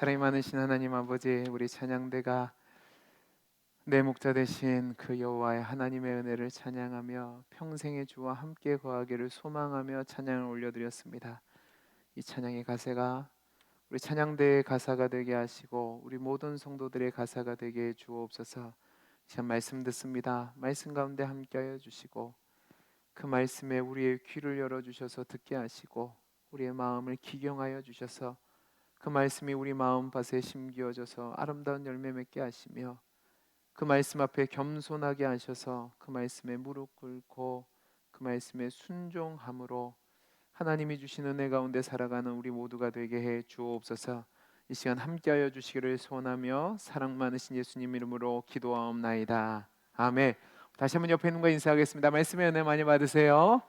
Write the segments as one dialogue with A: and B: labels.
A: 사랑이 많으신 하나님 아버지, 우리 찬양대가 내 목자 되신 그 여호와의 하나님의 은혜를 찬양하며 평생의 주와 함께 거하기를 소망하며 찬양을 올려드렸습니다. 이 찬양의 가사가 우리 찬양대의 가사가 되게 하시고 우리 모든 성도들의 가사가 되게 해 주옵소서. 시간 말씀 듣습니다. 말씀 가운데 함께하여 주시고 그 말씀에 우리의 귀를 열어주셔서 듣게 하시고 우리의 마음을 기경하여 주셔서 그 말씀이 우리 마음밭에 심기어져서 아름다운 열매 맺게 하시며 그 말씀 앞에 겸손하게 하셔서 그 말씀에 무릎 꿇고 그 말씀에 순종함으로 하나님이 주신 은혜 가운데 살아가는 우리 모두가 되게 해 주옵소서. 이 시간 함께하여 주시기를 소원하며 사랑 많으신 예수님 이름으로 기도하옵나이다. 아멘. 다시 한번 옆에 있는 거 인사하겠습니다. 말씀의 은혜 많이 받으세요.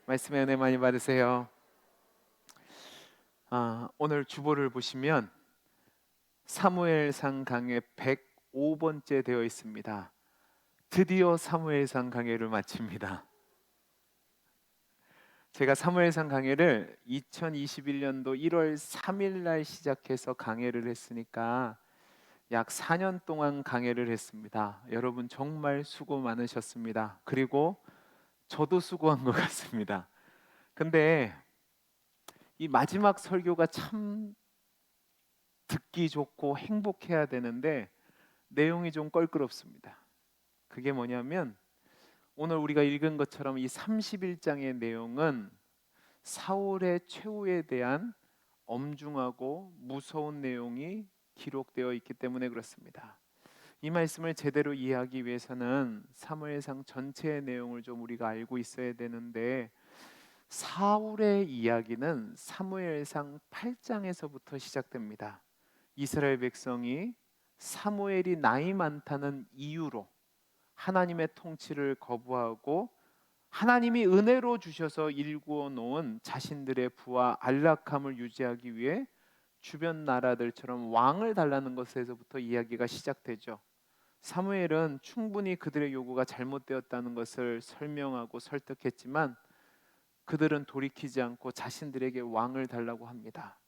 A: 말씀의 은혜 많이 받으세요. 오늘 주보를 보시면 사무엘상 강해 105번째 되어 있습니다. 드디어 사무엘상 강해를 마칩니다. 제가 사무엘상 강해를 2021년도 1월 3일 날 시작해서 강해를 했으니까 약 4년 동안 강해를 했습니다. 여러분 정말 수고 많으셨습니다. 그리고 저도 수고한 것 같습니다. 근데 이 마지막 설교가 참 듣기 좋고 행복해야 되는데 내용이 좀 껄끄럽습니다. 그게 뭐냐면 오늘 우리가 읽은 것처럼 이 31장의 내용은 사울의 최후에 대한 엄중하고 무서운 내용이 기록되어 있기 때문에 그렇습니다. 이 말씀을 제대로 이해하기 위해서는 사무엘상 전체의 내용을 좀 우리가 알고 있어야 되는데 사울의 이야기는 사무엘상 8장에서부터 시작됩니다. 이스라엘 백성이 사무엘이 나이 많다는 이유로 하나님의 통치를 거부하고 하나님이 은혜로 주셔서 일구어 놓은 자신들의 부와 안락함을 유지하기 위해 주변 나라들처럼 왕을 달라는 것에서부터 이야기가 시작되죠. 사무엘은 충분히 그들의 요구가 잘못되었다는 것을 설명하고 설득했지만 그들은 돌이키지 않고 자신들에게 왕을 달라고 합니다.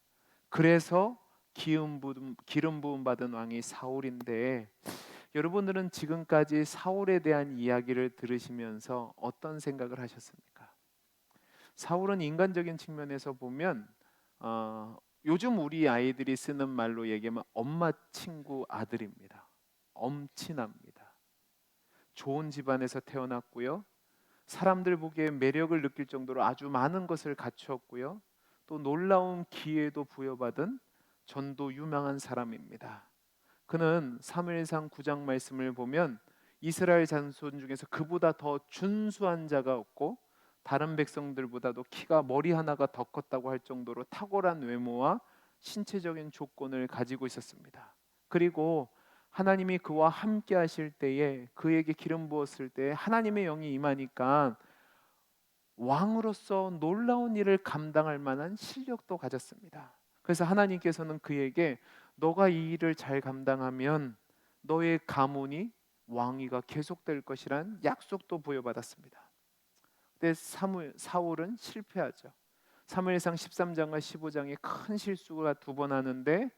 A: 그래서 기름 부음 받은 왕이 사울인데 여러분들은 지금까지 사울에 대한 이야기를 들으시면서 어떤 생각을 하셨습니까? 사울은 인간적인 측면에서 보면 요즘 우리 아이들이 쓰는 말로 얘기하면 엄마 친구 아들입니다. 엄친아입니다. 좋은 집안에서 태어났고요. 사람들 보기에 매력을 느낄 정도로 아주 많은 것을 갖추었고요. 또 놀라운 기회도 부여받은 전도 유명한 사람입니다. 그는 사무엘상 9장 말씀을 보면 이스라엘 자손 중에서 그보다 더 준수한 자가 없고 다른 백성들보다도 키가 머리 하나가 더 컸다고 할 정도로 탁월한 외모와 신체적인 조건을 가지고 있었습니다. 그리고 하나님이 그와 함께 하실 때에 그에게 기름 부었을 때 하나님의 영이 임하니까 왕으로서 놀라운 일을 감당할 만한 실력도 가졌습니다. 그래서 하나님께서는 그에게 너가 이 일을 잘 감당하면 너의 가문이 왕위가 계속될 것이란 약속도 부여받았습니다. 근데 사울은 실패하죠. 사무엘상 13장과 15장에 큰 실수가 두 번 하는데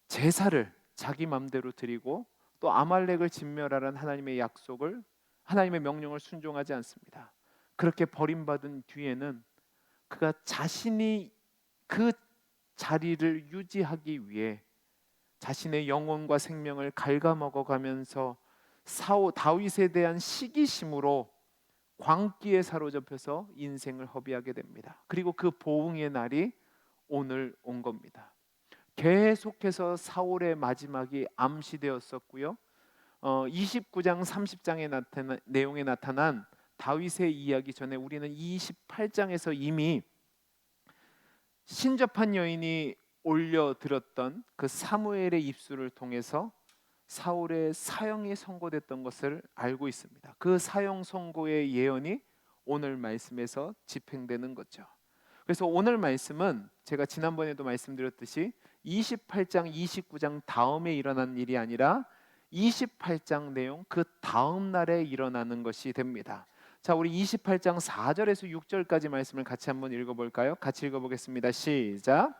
A: 제사를 자기 맘대로 드리고 또 아말렉을 진멸하라는 하나님의 약속을 하나님의 명령을 순종하지 않습니다. 그렇게 버림받은 뒤에는 그가 자신이 그 자리를 유지하기 위해 자신의 영혼과 생명을 갉아먹어가면서 다윗에 대한 시기심으로 광기에 사로잡혀서 인생을 허비하게 됩니다. 그리고 그 보응의 날이 오늘 온 겁니다. 계속해서 사울의 마지막이 암시되었었고요. 29장 30장의 내용에 나타난 다윗의 이야기 전에 우리는 28장에서 이미 신접한 여인이 올려드렸던 그 사무엘의 입술을 통해서 사울의 사형이 선고됐던 것을 알고 있습니다. 그 사형 선고의 예언이 오늘 말씀에서 집행되는 거죠. 그래서 오늘 말씀은 제가 지난번에도 말씀드렸듯이 28장, 29장 다음에 일어난 일이 아니라 28장 내용 그 다음 날에 일어나는 것이 됩니다. 자, 우리 28장 4절에서 6절까지 말씀을 같이 한번 읽어볼까요? 같이 읽어보겠습니다. 시작.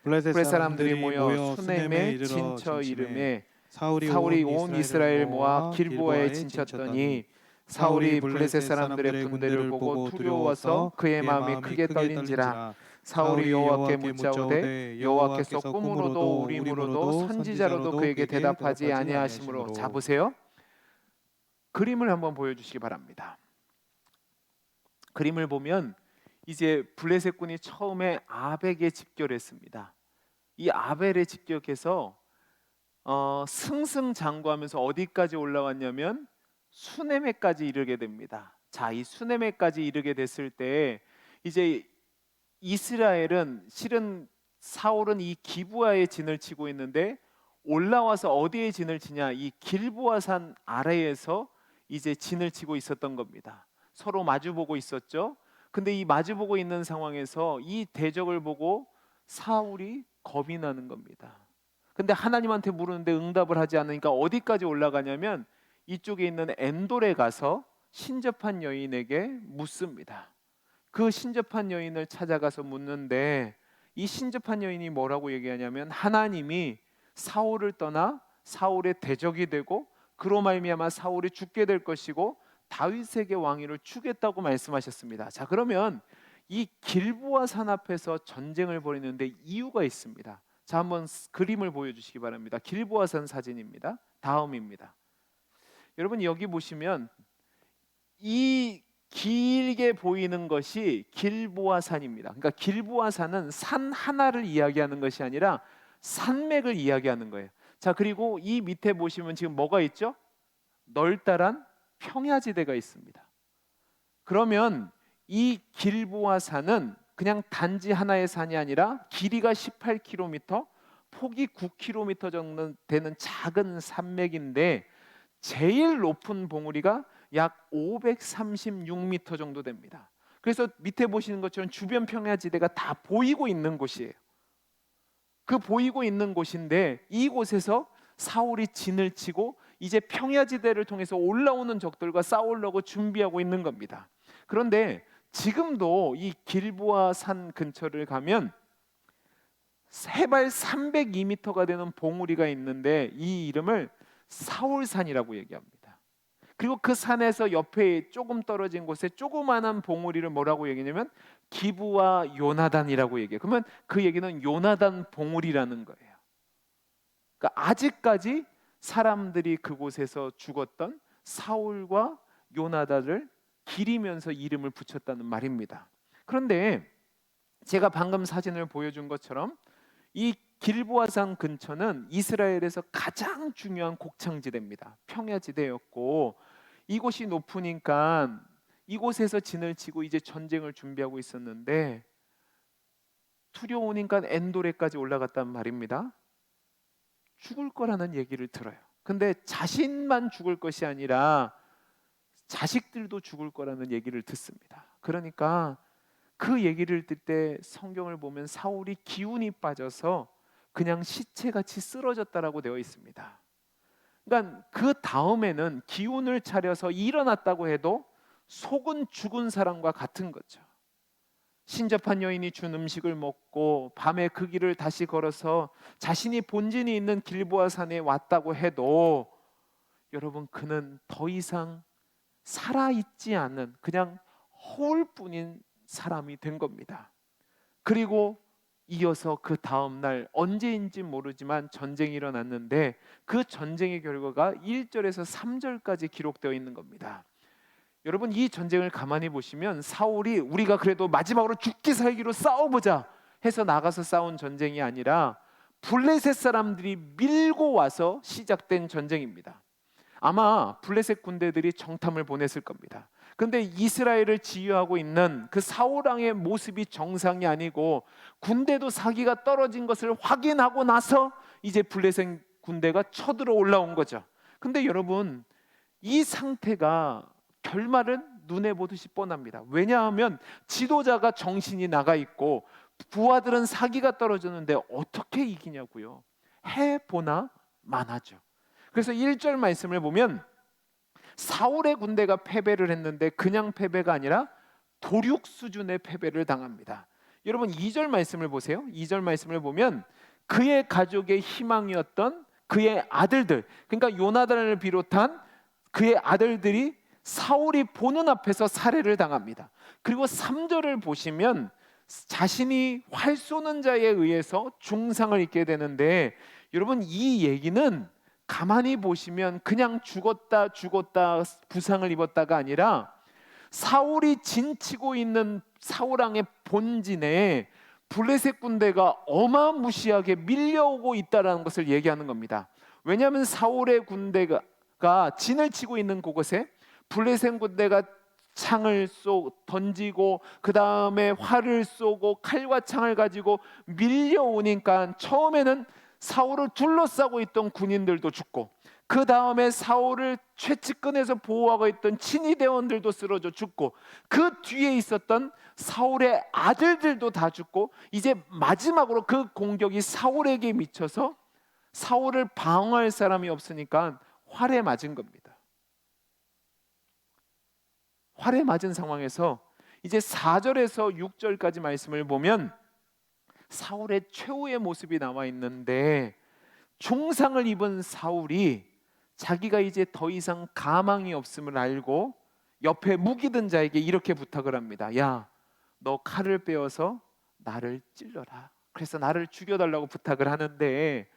B: 블레셋
A: 블레셋 사람들이
B: 사람들이
A: 모여
B: 모여
A: 수넴에
B: 이르러
A: 진쳐
B: 진침해
A: 이름에
B: 사울이
A: 사울이
B: 온
A: 온
B: 이스라엘을
A: 이스라엘 모아
B: 모아
A: 길보아에
B: 길보아에
A: 진쳤더니
B: 진쳤더니
A: 사울이
B: 사울이
A: 블레셋
B: 블레셋
A: 사람들의
B: 사람들의
A: 군대를
B: 군대를
A: 보고
B: 보고
A: 두려워서
B: 두려워서
A: 그의
B: 그의
A: 마음이
B: 마음이
A: 크게
B: 크게
A: 떨린지라.
B: 떨린지라.
A: 사울이
B: 사울이
A: 여호와께
B: 여호와께
A: 묻자오되
B: 묻자오되
A: 여호와께서
B: 여호와께서
A: 꿈으로도
B: 꿈으로도
A: 우림으로도
B: 우림으로도
A: 선지자로도
B: 선지자로도
A: 그에게
B: 그에게
A: 대답하지
B: 대답하지
A: 아니하시므로. 자,
B: 아니하시므로.
A: 보세요. 그림을 한번 보여주시기 바랍니다. 그림을 보면 이제 블레셋 군이 처음에 아벡에 집결했습니다. 이 아벨에 집결해서 승승장구하면서 어디까지 올라왔냐면 수네메까지 이르게 됩니다. 자, 이 수네메까지 이르게 됐을 때 이제 이스라엘은 실은 사울은 이 기브아에 진을 치고 있는데 올라와서 어디에 진을 치냐? 이 길보아산 아래에서 이제 진을 치고 있었던 겁니다. 서로 마주보고 있었죠. 근데 이 마주보고 있는 상황에서 이 대적을 보고 사울이 겁이 나는 겁니다. 근데 하나님한테 물었는데 응답을 하지 않으니까 어디까지 올라가냐면 이쪽에 있는 엔돌에 가서 신접한 여인에게 묻습니다. 그 신접한 여인을 찾아가서 묻는데 이 신접한 여인이 뭐라고 얘기하냐면 하나님이 사울을 떠나 사울의 대적이 되고 그로 말미암아 사울이 죽게 될 것이고 다윗에게 왕위를 주겠다고 말씀하셨습니다. 자, 그러면 이 길보아 산 앞에서 전쟁을 벌이는데 이유가 있습니다. 자, 한번 그림을 보여주시기 바랍니다. 길보아 산 사진입니다. 다음입니다. 여러분 여기 보시면 이 길게 보이는 것이 길보아 산입니다. 그러니까 길보아 산은 산 하나를 이야기하는 것이 아니라 산맥을 이야기하는 거예요. 자, 그리고 이 밑에 보시면 지금 뭐가 있죠? 널따란 평야지대가 있습니다. 그러면 이 길보아 산은 그냥 단지 하나의 산이 아니라 길이가 18km, 폭이 9km 정도 되는 작은 산맥인데 제일 높은 봉우리가 약 536m 정도 됩니다. 그래서 밑에 보시는 것처럼 주변 평야지대가 다 보이고 있는 곳이에요. 그 보이고 있는 곳인데 이곳에서 사울이 진을 치고 이제 평야지대를 통해서 올라오는 적들과 싸우려고 준비하고 있는 겁니다. 그런데 지금도 이 길보아 산 근처를 가면 해발 302m가 되는 봉우리가 있는데 이 이름을 사울산이라고 얘기합니다. 그리고 그 산에서 옆에 조금 떨어진 곳에 조그마한 봉우리를 뭐라고 얘기냐면 기브와 요나단이라고 얘기해요. 그러면 그 얘기는 요나단 봉우리라는 거예요. 그러니까 아직까지 사람들이 그곳에서 죽었던 사울과 요나단을 기리면서 이름을 붙였다는 말입니다. 그런데 제가 방금 사진을 보여준 것처럼 이 길보아산 근처는 이스라엘에서 가장 중요한 곡창지대입니다. 평야지대였고 이곳이 높으니까 이곳에서 진을 치고 이제 전쟁을 준비하고 있었는데 두려우니까 엔도레까지 올라갔단 말입니다. 죽을 거라는 얘기를 들어요. 근데 자신만 죽을 것이 아니라 자식들도 죽을 거라는 얘기를 듣습니다. 그러니까 그 얘기를 들 때 성경을 보면 사울이 기운이 빠져서 그냥 시체같이 쓰러졌다라고 되어 있습니다. 그러니까 그 다음에는 기운을 차려서 일어났다고 해도 속은 죽은 사람과 같은 거죠. 신접한 여인이 준 음식을 먹고 밤에 그 길을 다시 걸어서 자신이 본진이 있는 길보아 산에 왔다고 해도 여러분 그는 더 이상 살아있지 않은 그냥 허울뿐인 사람이 된 겁니다. 그리고 이어서 그 다음 날 언제인지 모르지만 전쟁이 일어났는데 그 전쟁의 결과가 1절에서 3절까지 기록되어 있는 겁니다. 여러분 이 전쟁을 가만히 보시면 사울이 우리가 그래도 마지막으로 죽기 살기로 싸워보자 해서 나가서 싸운 전쟁이 아니라 블레셋 사람들이 밀고 와서 시작된 전쟁입니다. 아마 블레셋 군대들이 정탐을 보냈을 겁니다. 그런데 이스라엘을 지휘하고 있는 그 사울 왕의 모습이 정상이 아니고 군대도 사기가 떨어진 것을 확인하고 나서 이제 블레셋 군대가 쳐들어 올라온 거죠. 근데 여러분 이 상태가 결말은 눈에 보듯이 뻔합니다. 왜냐하면 지도자가 정신이 나가 있고 부하들은 사기가 떨어졌는데 어떻게 이기냐고요. 해보나 마나죠. 그래서 1절 말씀을 보면 사울의 군대가 패배를 했는데 그냥 패배가 아니라 도륙 수준의 패배를 당합니다. 여러분 2절 말씀을 보세요. 2절 말씀을 보면 그의 가족의 희망이었던 그의 아들들, 그러니까 요나단을 비롯한 그의 아들들이 사울이 보는 앞에서 살해를 당합니다. 그리고 3절을 보시면 자신이 활 쏘는 자에 의해서 중상을 입게 되는데, 여러분 이 얘기는 가만히 보시면 그냥 죽었다 부상을 입었다가 아니라 사울이 진치고 있는 사울 왕의 본진에 블레셋 군대가 어마무시하게 밀려오고 있다는 것을 얘기하는 겁니다. 왜냐하면 사울의 군대가 진을 치고 있는 그곳에 블레셋 군대가 창을 던지고 그 다음에 활을 쏘고 칼과 창을 가지고 밀려오니까 처음에는 사울을 둘러싸고 있던 군인들도 죽고, 그 다음에 사울을 최측근에서 보호하고 있던 친위대원들도 쓰러져 죽고, 그 뒤에 있었던 사울의 아들들도 다 죽고, 이제 마지막으로 그 공격이 사울에게 미쳐서 사울을 방어할 사람이 없으니까 활에 맞은 겁니다. 활에 맞은 상황에서 이제 4절에서 6절까지 말씀을 보면 사울의 최후의 모습이 나와 있는데, 중상을 입은 사울이 자기가 이제 더 이상 가망이 없음을 알고 옆에 무기 든 자에게 이렇게 부탁을 합니다. 야, 너 칼을 빼어서 나를 찔러라. 그래서 나를 죽여달라고 부탁을 하는데,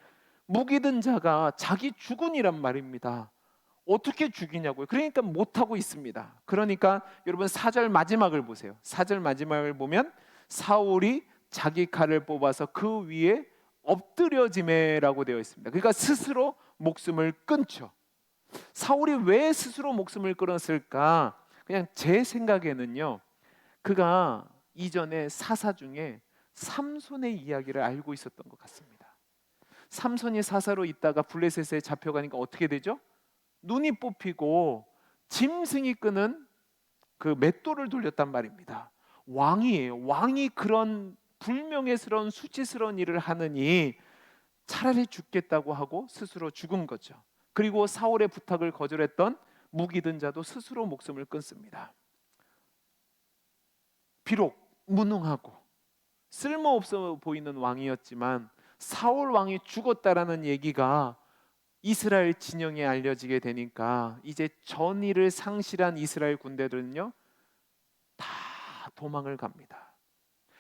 A: 무기 든 자가 자기 주군이란 말입니다. 어떻게 죽이냐고요. 그러니까 못하고 있습니다. 그러니까 여러분 4절 마지막을 보세요. 4절 마지막을 보면 사울이 자기 칼을 뽑아서 그 위에 엎드려지매라고 되어 있습니다. 그러니까 스스로 목숨을 끊죠. 사울이 왜 스스로 목숨을 끊었을까? 그냥 제 생각에는요, 그가 이전에 사사 중에 삼손의 이야기를 알고 있었던 것 같습니다. 삼손이 사사로 있다가 블레셋에 잡혀가니까 어떻게 되죠? 눈이 뽑히고 짐승이 끄는 그 맷돌을 돌렸단 말입니다. 왕이에요. 왕이 그런 불명예스러운 수치스러운 일을 하느니 차라리 죽겠다고 하고 스스로 죽은 거죠. 그리고 사울의 부탁을 거절했던 무기 든 자도 스스로 목숨을 끊습니다. 비록 무능하고 쓸모없어 보이는 왕이었지만 사울 왕이 죽었다라는 얘기가 이스라엘 진영에 알려지게 되니까 이제 전의를 상실한 이스라엘 군대들은요 다 도망을 갑니다.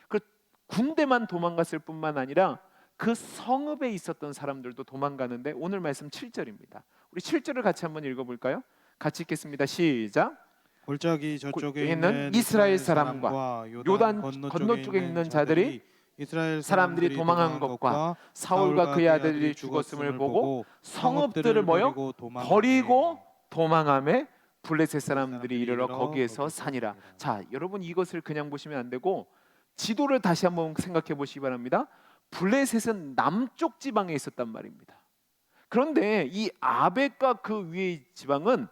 A: 그 군대만 도망갔을 뿐만 아니라 그 성읍에 있었던 사람들도 도망가는데, 오늘 말씀 7절입니다. 우리 7절을 같이 한번 읽어볼까요? 같이 읽겠습니다. 시작.
B: 골짜기 저쪽에
A: 있는 이스라엘 사람과 요단 건너쪽에 있는 자들이
B: 이스라엘
A: 사람들이 도망한 것과 사울과 그의 아들이 죽었음을 보고 성읍들을 버리고 도망하며 블레셋 사람들이 이르러 거기에서 사니라. 자, 여러분 이것을 그냥 보시면 안 되고 지도를 다시 한번 생각해 보시기 바랍니다. 블레셋은 남쪽 지방에 있었단 말입니다. 그런데 이 아벡과 그 위의 지방은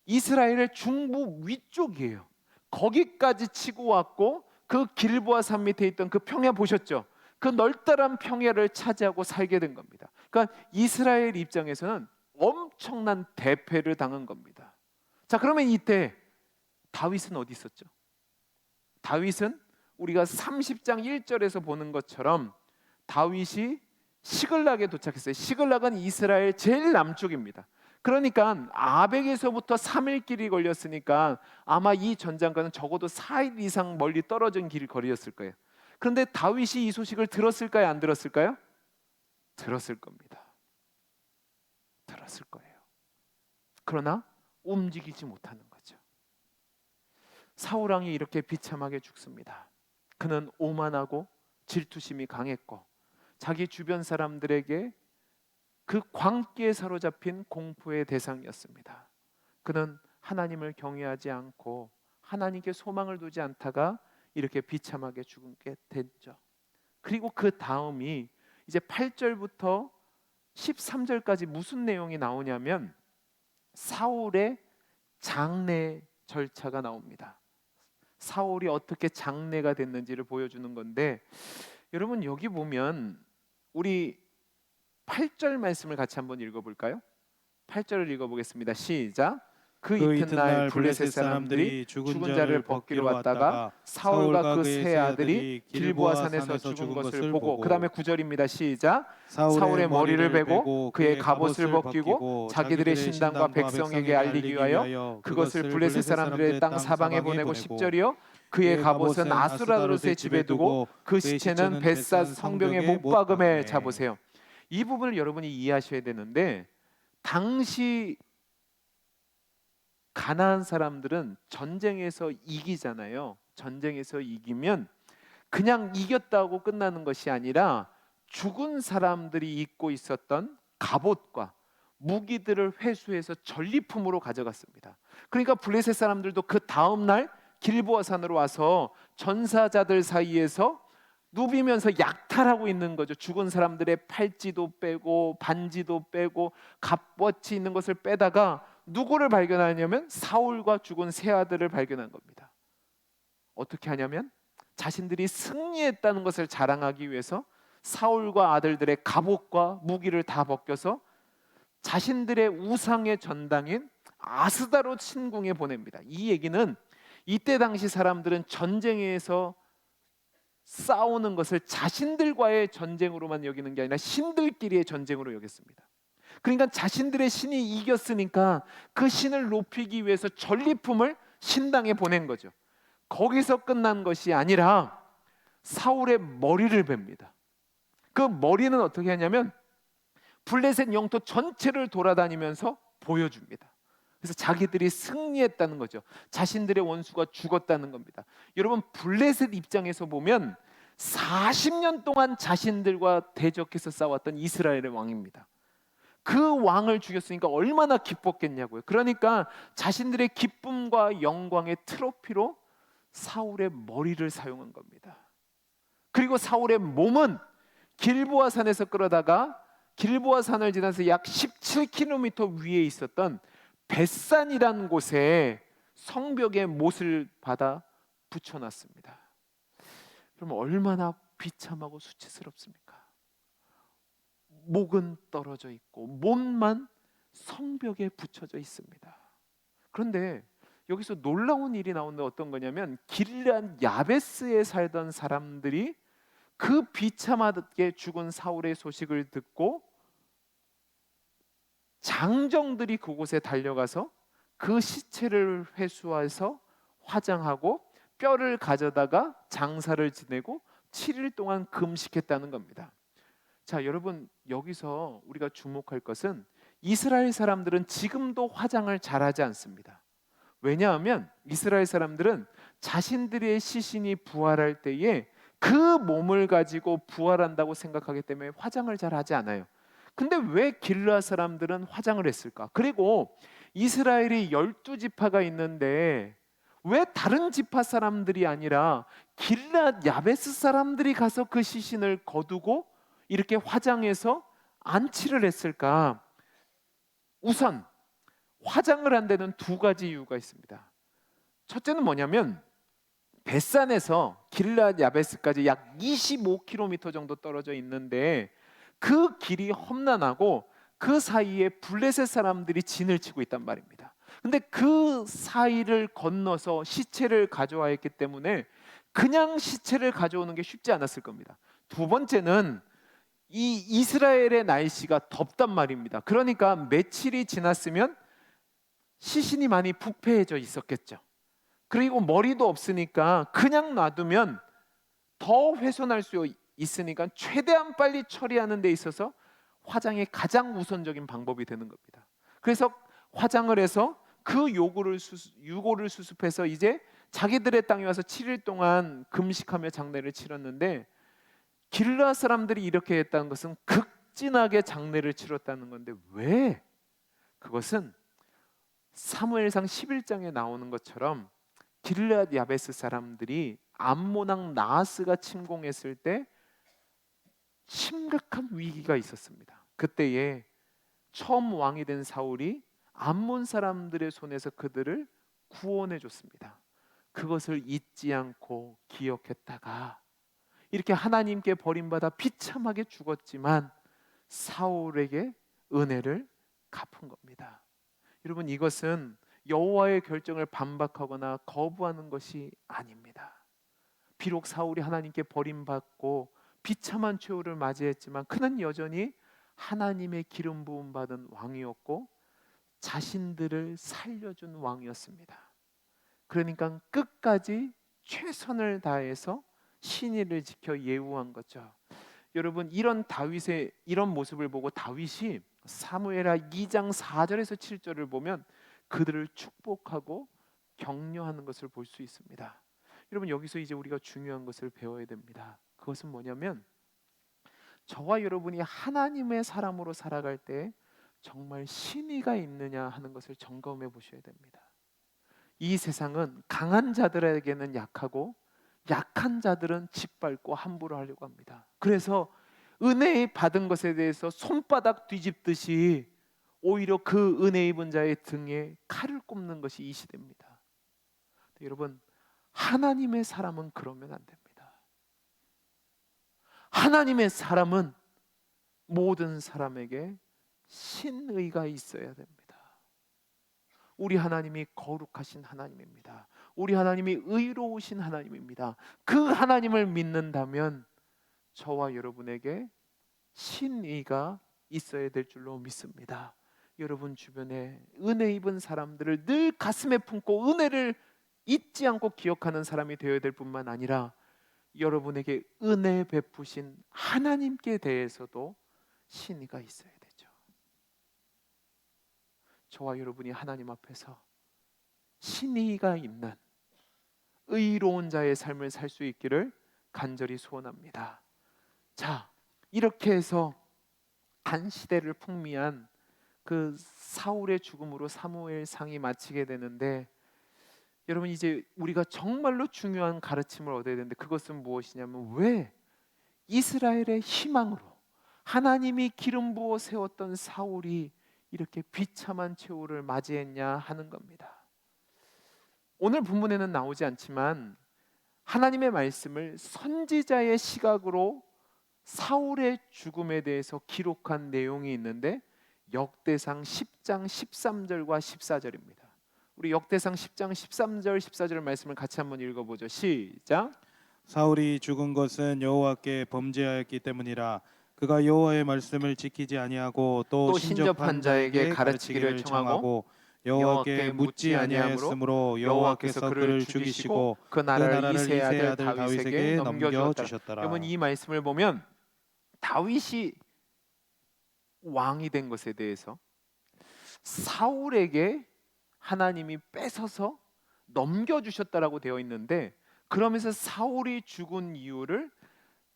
A: 이스라엘의 중부 위쪽이에요. 거기까지 치고 왔고 그 길보아 산 밑에 있던 그 평야 보셨죠? 그 넓다란 평야를 차지하고 살게 된 겁니다. 그러니까 이스라엘 입장에서는 엄청난 대패를 당한 겁니다. 자, 그러면 이때 다윗은 어디 있었죠? 다윗은 우리가 30장 1절에서 보는 것처럼 다윗이 시글락에 도착했어요. 시글락은 이스라엘 제일 남쪽입니다. 그러니까 아벡에서부터 3일 길이 걸렸으니까 아마 이 전장과는 적어도 4일 이상 멀리 떨어진 길 거리였을 거예요. 그런데 다윗이 이 소식을 들었을까요? 안 들었을까요? 들었을 겁니다. 들었을 거예요. 그러나 움직이지 못하는 거죠. 사울 왕이 이렇게 비참하게 죽습니다. 그는 오만하고 질투심이 강했고 자기 주변 사람들에게 그 광기에 사로잡힌 공포의 대상이었습니다. 그는 하나님을 경외하지 않고 하나님께 소망을 두지 않다가 이렇게 비참하게 죽게 됐죠. 그리고 그 다음이 이제 8절부터 13절까지 무슨 내용이 나오냐면 사울의 장례 절차가 나옵니다. 사울이 어떻게 장례가 됐는지를 보여주는 건데, 여러분 여기 보면 우리 8절 말씀을 같이 한번 읽어볼까요? 8절을 읽어보겠습니다. 시작. 그
B: 그
A: 이튿날 블레셋 사람들이 죽은 자를 벗기러 왔다가 사울과 그 세 아들이 길보아 산에서 죽은 것을 보고, 그 다음에 9절입니다. 시작. 사울의 머리를 베고 그의 갑옷을 벗기고 자기들의 신당과 백성에게 알리기 위하여 그것을 블레셋 사람들의 땅 사방에 보내고, 10절이요. 그의 갑옷은 아수라롯의 집에 두고 그 시체는 벳삿 성벽에 못 박음에. 자 보세요. 이 부분을 여러분이 이해하셔야 되는데, 당시 가나안 사람들은 전쟁에서 이기잖아요. 전쟁에서 이기면 그냥 이겼다고 끝나는 것이 아니라 죽은 사람들이 입고 있었던 갑옷과 무기들을 회수해서 전리품으로 가져갔습니다. 그러니까 블레셋 사람들도 그 다음 날 길보아 산으로 와서 전사자들 사이에서 누비면서 약탈하고 있는 거죠. 죽은 사람들의 팔찌도 빼고 반지도 빼고 갑옷이 있는 것을 빼다가 누구를 발견하냐면 사울과 죽은 세 아들을 발견한 겁니다. 어떻게 하냐면 자신들이 승리했다는 것을 자랑하기 위해서 사울과 아들들의 갑옷과 무기를 다 벗겨서 자신들의 우상의 전당인 아스다롯 신궁에 보냅니다. 이 얘기는 이때 당시 사람들은 전쟁에서 싸우는 것을 자신들과의 전쟁으로만 여기는 게 아니라 신들끼리의 전쟁으로 여겼습니다. 그러니까 자신들의 신이 이겼으니까 그 신을 높이기 위해서 전리품을 신당에 보낸 거죠. 거기서 끝난 것이 아니라 사울의 머리를 베입니다. 그 머리는 어떻게 하냐면 블레셋 영토 전체를 돌아다니면서 보여줍니다. 그래서 자기들이 승리했다는 거죠. 자신들의 원수가 죽었다는 겁니다. 여러분, 블레셋 입장에서 보면 40년 동안 자신들과 대적해서 싸웠던 이스라엘의 왕입니다. 그 왕을 죽였으니까 얼마나 기뻤겠냐고요. 그러니까 자신들의 기쁨과 영광의 트로피로 사울의 머리를 사용한 겁니다. 그리고 사울의 몸은 길보아 산에서 끌어다가 길보아 산을 지나서 약 17km 위에 있었던 벳산이라는 곳에 성벽에 못을 받아 붙여놨습니다. 그럼 얼마나 비참하고 수치스럽습니까? 목은 떨어져 있고 몸만 성벽에 붙여져 있습니다. 그런데 여기서 놀라운 일이 나오는데 어떤 거냐면 길르앗 야베스에 살던 사람들이 그 비참하게 죽은 사울의 소식을 듣고 장정들이 그곳에 달려가서 그 시체를 회수해서 화장하고 뼈를 가져다가 장사를 지내고 7일 동안 금식했다는 겁니다. 자, 여러분, 여기서 우리가 주목할 것은 이스라엘 사람들은 지금도 화장을 잘하지 않습니다. 왜냐하면 이스라엘 사람들은 자신들의 시신이 부활할 때에 그 몸을 가지고 부활한다고 생각하기 때문에 화장을 잘 하지 않아요. 근데 왜 길르앗 사람들은 화장을 했을까? 그리고 이스라엘이 12지파가 있는데 왜 다른 지파 사람들이 아니라 길르앗 야베스 사람들이 가서 그 시신을 거두고 이렇게 화장해서 안치를 했을까? 우선 화장을 한 데는 두 가지 이유가 있습니다. 첫째는 뭐냐면 벳산에서 길르앗 야베스까지 약 25km 정도 떨어져 있는데 그 길이 험난하고 그 사이에 블레셋 사람들이 진을 치고 있단 말입니다. 근데 그 사이를 건너서 시체를 가져와 있기 때문에 그냥 시체를 가져오는 게 쉽지 않았을 겁니다. 두 번째는 이 이스라엘의 날씨가 덥단 말입니다. 그러니까 며칠이 지났으면 시신이 많이 부패해져 있었겠죠. 그리고 머리도 없으니까 그냥 놔두면 더 훼손할 수 있으니까 최대한 빨리 처리하는 데 있어서 화장이 가장 우선적인 방법이 되는 겁니다. 그래서 화장을 해서 그 유고를 수습해서 이제 자기들의 땅에 와서 7일 동안 금식하며 장례를 치렀는데, 길르앗 사람들이 이렇게 했다는 것은 극진하게 장례를 치렀다는 건데, 왜? 그것은 사무엘상 11장에 나오는 것처럼 길르앗 야베스 사람들이 암몬 왕 나하스가 침공했을 때 심각한 위기가 있었습니다. 그때에 처음 왕이 된 사울이 암몬 사람들의 손에서 그들을 구원해 줬습니다. 그것을 잊지 않고 기억했다가 이렇게 하나님께 버림받아 비참하게 죽었지만 사울에게 은혜를 갚은 겁니다. 여러분, 이것은 여호와의 결정을 반박하거나 거부하는 것이 아닙니다. 비록 사울이 하나님께 버림받고 비참한 최후를 맞이했지만 그는 여전히 하나님의 기름 부음 받은 왕이었고 자신들을 살려준 왕이었습니다. 그러니까 끝까지 최선을 다해서 신의를 지켜 예우한 거죠. 여러분, 이런 다윗의 이런 모습을 보고 다윗이 사무엘하 2장 4절에서 7절을 보면 그들을 축복하고 격려하는 것을 볼 수 있습니다. 여러분, 여기서 이제 우리가 중요한 것을 배워야 됩니다. 그것은 뭐냐면 저와 여러분이 하나님의 사람으로 살아갈 때 정말 신의가 있느냐 하는 것을 점검해 보셔야 됩니다. 이 세상은 강한 자들에게는 약하고 약한 자들은 짓밟고 함부로 하려고 합니다. 그래서 은혜 받은 것에 대해서 손바닥 뒤집듯이 오히려 그 은혜 입은 자의 등에 칼을 꼽는 것이 이 시대입니다. 여러분, 하나님의 사람은 그러면 안 됩니다. 하나님의 사람은 모든 사람에게 신의가 있어야 됩니다. 우리 하나님이 거룩하신 하나님입니다. 우리 하나님이 의로우신 하나님입니다. 그 하나님을 믿는다면 저와 여러분에게 신의가 있어야 될 줄로 믿습니다. 여러분 주변에 은혜 입은 사람들을 늘 가슴에 품고 은혜를 잊지 않고 기억하는 사람이 되어야 될 뿐만 아니라 여러분에게 은혜 베푸신 하나님께 대해서도 신의가 있어야 되죠. 저와 여러분이 하나님 앞에서 신의가 있는 의로운 자의 삶을 살 수 있기를 간절히 소원합니다. 자, 이렇게 해서 한 시대를 풍미한 그 사울의 죽음으로 사무엘상이 마치게 되는데, 여러분 이제 우리가 정말로 중요한 가르침을 얻어야 되는데 그것은 무엇이냐면 왜 이스라엘의 희망으로 하나님이 기름 부어 세웠던 사울이 이렇게 비참한 최후를 맞이했냐 하는 겁니다. 오늘 본문에는 나오지 않지만 하나님의 말씀을 선지자의 시각으로 사울의 죽음에 대해서 기록한 내용이 있는데 역대상 10장 13절과 14절입니다. 우리 역대상 10장 13절 14절 말씀을 같이 한번 읽어보죠. 시작.
B: 사울이 죽은 것은 여호와께 범죄하였기 때문이라. 그가 여호와의 말씀을 지키지 아니하고 또 신접한 자에게 가르치기를 청하고 여호와께 묻지 아니하였으므로 여호와께서 그를 죽이시고 그 나라를 이새의 아들 다윗에게 넘겨주셨더라.
A: 여러분 이 말씀을 보면 다윗이 왕이 된 것에 대해서 사울에게 하나님이 뺏어서 넘겨주셨다라고 되어 있는데, 그러면서 사울이 죽은 이유를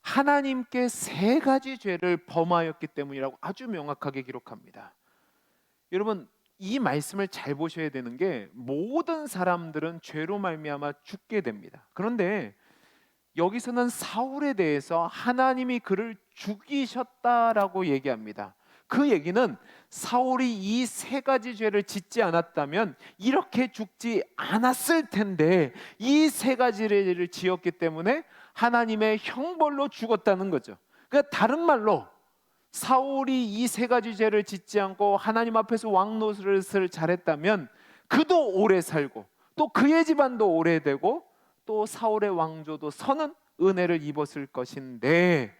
A: 하나님께 세 가지 죄를 범하였기 때문이라고 아주 명확하게 기록합니다. 여러분 이 말씀을 잘 보셔야 되는 게 모든 사람들은 죄로 말미암아 죽게 됩니다. 그런데 여기서는 사울에 대해서 하나님이 그를 죽이셨다라고 얘기합니다. 그 얘기는 사울이 이 세 가지 죄를 짓지 않았다면 이렇게 죽지 않았을 텐데 이 세 가지 죄를 지었기 때문에 하나님의 형벌로 죽었다는 거죠. 그러니까 다른 말로 사울이 이 세 가지 죄를 짓지 않고 하나님 앞에서 왕 노릇을 잘했다면 그도 오래 살고 또 그의 집안도 오래 되고 또 사울의 왕조도 서는 은혜를 입었을 것인데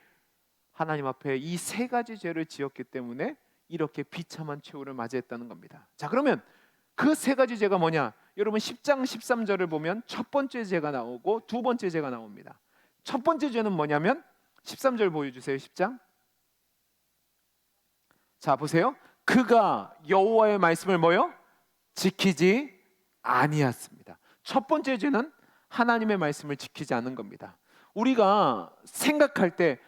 A: 하나님 앞에 이 세 가지 죄를 지었기 때문에 이렇게 비참한 최후를 맞이했다는 겁니다. 자, 그러면 그 세 가지 죄가 뭐냐? 여러분 10장 13절을 보면 첫 번째 죄가 나오고 두 번째 죄가 나옵니다. 첫 번째 죄는 뭐냐면 13절 보여주세요. 10장. 자 보세요. 그가 여호와의 말씀을 뭐요? 지키지 아니했습니다. 첫 번째 죄는 하나님의 말씀을 지키지 않은 겁니다. 우리가 생각할 때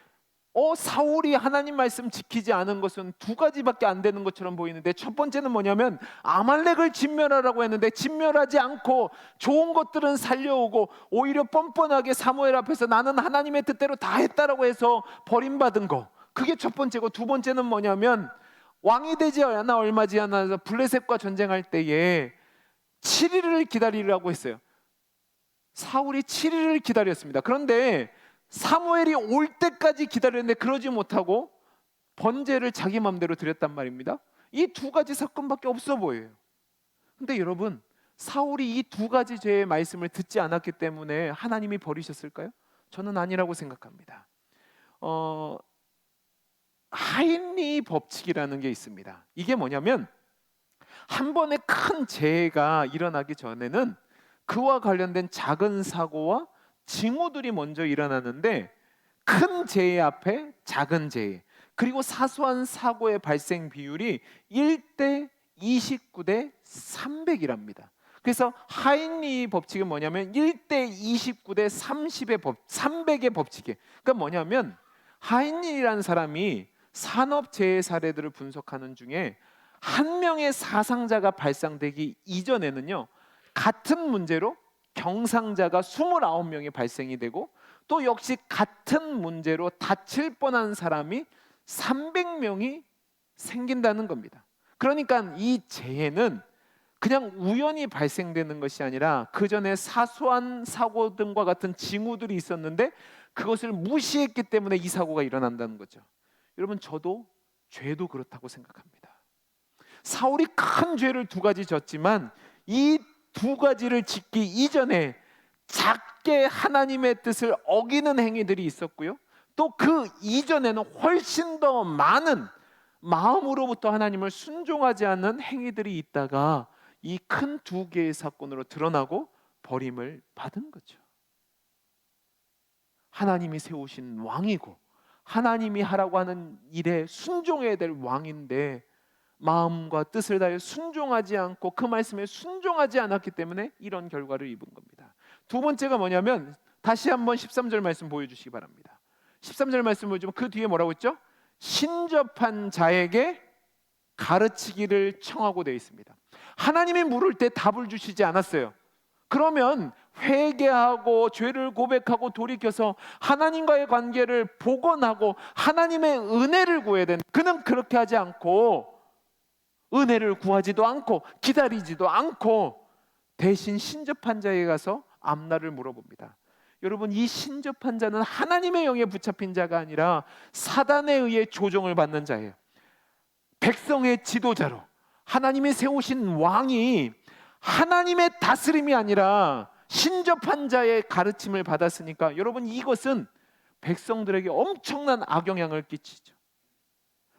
A: 사울이 하나님 말씀 지키지 않은 것은 두 가지밖에 안 되는 것처럼 보이는데, 첫 번째는 뭐냐면 아말렉을 진멸하라고 했는데 진멸하지 않고 좋은 것들은 살려오고 오히려 뻔뻔하게 사무엘 앞에서 나는 하나님의 뜻대로 다 했다라고 해서 버림받은 거, 그게 첫 번째고, 두 번째는 뭐냐면 왕이 되지 않아 얼마 지않아서 블레셋과 전쟁할 때에 7일을 기다리라고 했어요. 사울이 7일을 기다렸습니다. 그런데 사무엘이 올 때까지 기다렸는데 그러지 못하고 번제를 자기 마음대로 드렸단 말입니다. 이 두 가지 사건밖에 없어 보여요. 근데 여러분 사울이 이 두 가지 죄의 말씀을 듣지 않았기 때문에 하나님이 버리셨을까요? 저는 아니라고 생각합니다. 하인리 법칙이라는 게 있습니다. 이게 뭐냐면 한 번의 큰 재해가 일어나기 전에는 그와 관련된 작은 사고와 징후들이 먼저 일어나는데, 큰 재해 앞에 작은 재해, 그리고 사소한 사고의 발생 비율이 1대 29대 300이랍니다. 그래서 하인리 법칙은 뭐냐면 1대 29대 300의 법칙이에요. 그러니까 뭐냐면 하인리라는 사람이 산업재해 사례들을 분석하는 중에 한 명의 사상자가 발생되기 이전에는요, 같은 문제로 경상자가 29명이 발생이 되고, 또 역시 같은 문제로 다칠 뻔한 사람이 300명이 생긴다는 겁니다. 그러니까 이 재해는 그냥 우연히 발생되는 것이 아니라 그 전에 사소한 사고 등과 같은 징후들이 있었는데 그것을 무시했기 때문에 이 사고가 일어난다는 거죠. 여러분, 저도 죄도 그렇다고 생각합니다. 사울이 큰 죄를 두 가지 졌지만 이 두 가지를 짓기 이전에 작게 하나님의 뜻을 어기는 행위들이 있었고요, 또 그 이전에는 훨씬 더 많은 마음으로부터 하나님을 순종하지 않는 행위들이 있다가 이 큰 두 개의 사건으로 드러나고 버림을 받은 거죠. 하나님이 세우신 왕이고 하나님이 하라고 하는 일에 순종해야 될 왕인데 마음과 뜻을 다해 순종하지 않고 그 말씀에 순종하지 않았기 때문에 이런 결과를 입은 겁니다. 두 번째가 뭐냐면, 다시 한번 13절 말씀 보여주시기 바랍니다. 13절 말씀 보여주면 그 뒤에 뭐라고 했죠? 신접한 자에게 가르치기를 청하고 되어 있습니다. 하나님이 물을 때 답을 주시지 않았어요. 그러면 회개하고 죄를 고백하고 돌이켜서 하나님과의 관계를 복원하고 하나님의 은혜를 구해야 된다. 그는 그렇게 하지 않고 은혜를 구하지도 않고 기다리지도 않고 대신 신접한 자에게 가서 앞날을 물어봅니다. 여러분, 이 신접한 자는 하나님의 영에 붙잡힌 자가 아니라 사단에 의해 조종을 받는 자예요. 백성의 지도자로 하나님이 세우신 왕이 하나님의 다스림이 아니라 신접한 자의 가르침을 받았으니까 여러분, 이것은 백성들에게 엄청난 악영향을 끼치죠.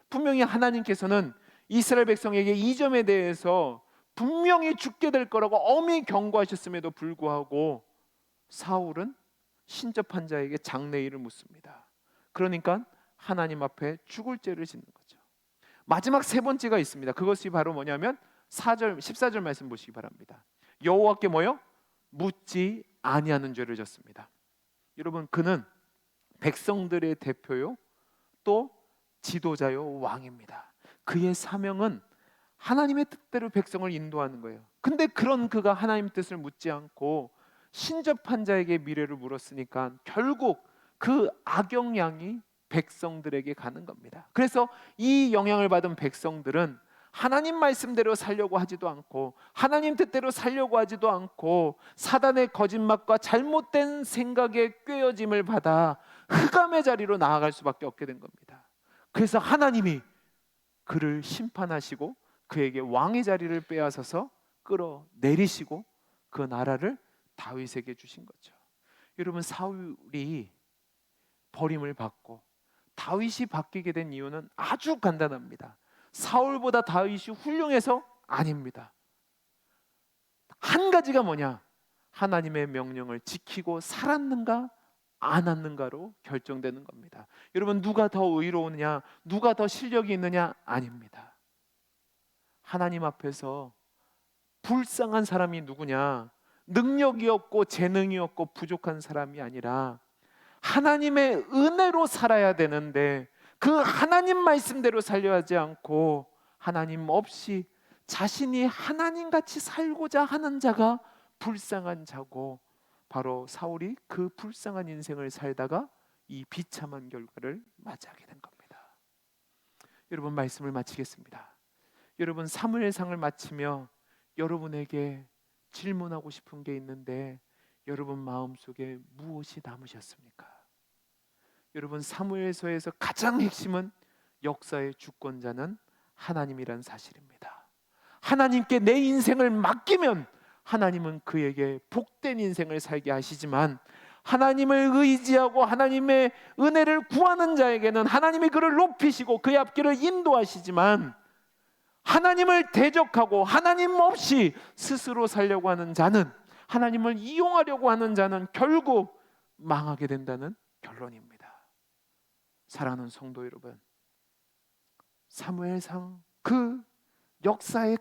A: 분명히 하나님께서는 이스라엘 백성에게 이 점에 대해서 분명히 죽게 될 거라고 엄히 경고하셨음에도 불구하고 사울은 신접한 자에게 장래일을 묻습니다. 그러니까 하나님 앞에 죽을 죄를 짓는 거죠. 마지막 세 번째가 있습니다. 그것이 바로 뭐냐면 14절 말씀 보시기 바랍니다. 여호와께 뭐요? 묻지 아니하는 죄를 졌습니다. 여러분, 그는 백성들의 대표요, 또 지도자요, 왕입니다. 그의 사명은 하나님의 뜻대로 백성을 인도하는 거예요. 근데 그런 그가 하나님 뜻을 묻지 않고 신접한 자에게 미래를 물었으니까 결국 그 악영향이 백성들에게 가는 겁니다. 그래서 이 영향을 받은 백성들은 하나님 말씀대로 살려고 하지도 않고 하나님 뜻대로 살려고 하지도 않고 사단의 거짓말과 잘못된 생각에 꿰어짐을 받아 흑암의 자리로 나아갈 수밖에 없게 된 겁니다. 그래서 하나님이 그를 심판하시고 그에게 왕의 자리를 빼앗아서 끌어내리시고 그 나라를 다윗에게 주신 거죠. 여러분, 사울이 버림을 받고 다윗이 바뀌게 된 이유는 아주 간단합니다. 사울보다 다윗이 훌륭해서 아닙니다. 한 가지가 뭐냐? 하나님의 명령을 지키고 살았는가 안 했는가로 결정되는 겁니다. 여러분, 누가 더 의로우느냐, 누가 더 실력이 있느냐 아닙니다. 하나님 앞에서 불쌍한 사람이 누구냐? 능력이 없고 재능이 없고 부족한 사람이 아니라 하나님의 은혜로 살아야 되는데 그 하나님 말씀대로 살려야 하지 않고 하나님 없이 자신이 하나님같이 살고자 하는 자가 불쌍한 자고, 바로 사울이 그 불쌍한 인생을 살다가 이 비참한 결과를 맞이하게 된 겁니다. 여러분, 말씀을 마치겠습니다. 여러분, 사무엘상을 마치며 여러분에게 질문하고 싶은 게 있는데 여러분 마음속에 무엇이 남으셨습니까? 여러분, 사무엘서에서 가장 핵심은 역사의 주권자는 하나님이란 사실입니다. 하나님께 내 인생을 맡기면 하나님은 그에게 복된 인생을 살게 하시지만 하나님을 의지하고 하나님의 은혜를 구하는 자에게는 하나님이 그를 높이시고 그의 앞길을 인도하시지만 하나님을 대적하고 하나님 없이 스스로 살려고 하는 자는, 하나님을 이용하려고 하는 자는 결국 망하게 된다는 결론입니다. 사랑하는 성도 여러분, 사무엘상 그 역사를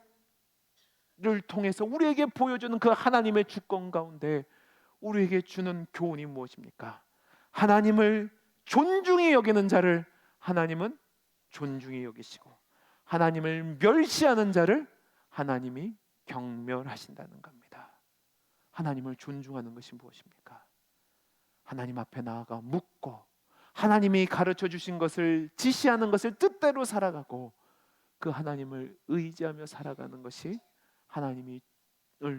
A: 통해서 우리에게 보여주는 그 하나님의 주권 가운데 우리에게 주는 교훈이 무엇입니까? 하나님을 존중히 여기는 자를 하나님은 존중히 여기시고 하나님을 멸시하는 자를 하나님이 경멸하신다는 겁니다. 하나님을 존중하는 것이 무엇입니까? 하나님 앞에 나아가 묻고 하나님이 가르쳐 주신 것을 지시하는 것을 뜻대로 살아가고 그 하나님을 의지하며 살아가는 것이 하나님을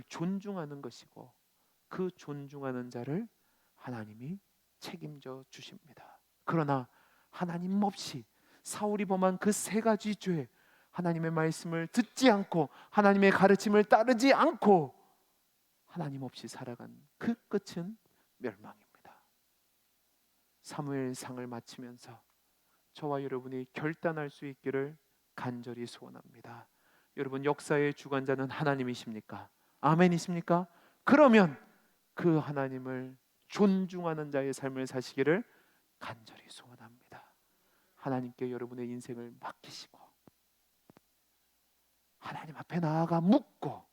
A: 존중하는 것이고 그 존중하는 자를 하나님이 책임져 주십니다. 그러나 하나님 없이 사울이 범한 그 세 가지 죄, 하나님의 말씀을 듣지 않고 하나님의 가르침을 따르지 않고 하나님 없이 살아간 그 끝은 멸망입니다. 사무엘상을 마치면서 저와 여러분이 결단할 수 있기를 간절히 소원합니다. 여러분, 역사의 주관자는 하나님이십니까? 아멘이십니까? 그러면 그 하나님을 존중하는 자의 삶을 사시기를 간절히 소원합니다. 하나님께 여러분의 인생을 맡기시고 하나님 앞에 나아가 묻고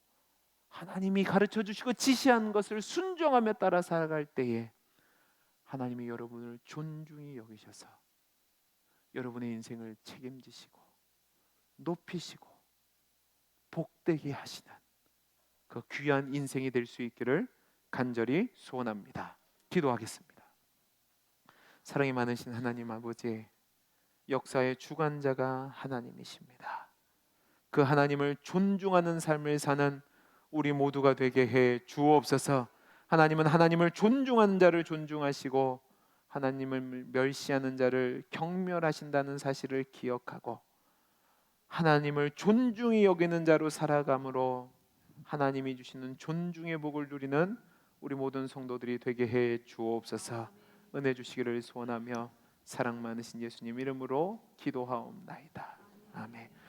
A: 하나님이 가르쳐 주시고 지시한 것을 순종하며 따라 살아갈 때에 하나님이 여러분을 존중히 여기셔서 여러분의 인생을 책임지시고 높이시고 복되게 하시는 그 귀한 인생이 될 수 있기를 간절히 소원합니다. 기도하겠습니다. 사랑이 많으신 하나님 아버지, 역사의 주관자가 하나님이십니다. 그 하나님을 존중하는 삶을 사는 우리 모두가 되게 해 주옵소서. 하나님은 하나님을 존중하는 자를 존중하시고 하나님을 멸시하는 자를 경멸하신다는 사실을 기억하고 하나님을 존중히 여기는 자로 살아감으로 하나님이 주시는 존중의 복을 누리는 우리 모든 성도들이 되게 해 주옵소서. 은혜 주시기를 소원하며 사랑 많으신 예수님 이름으로 기도하옵나이다. 아멘.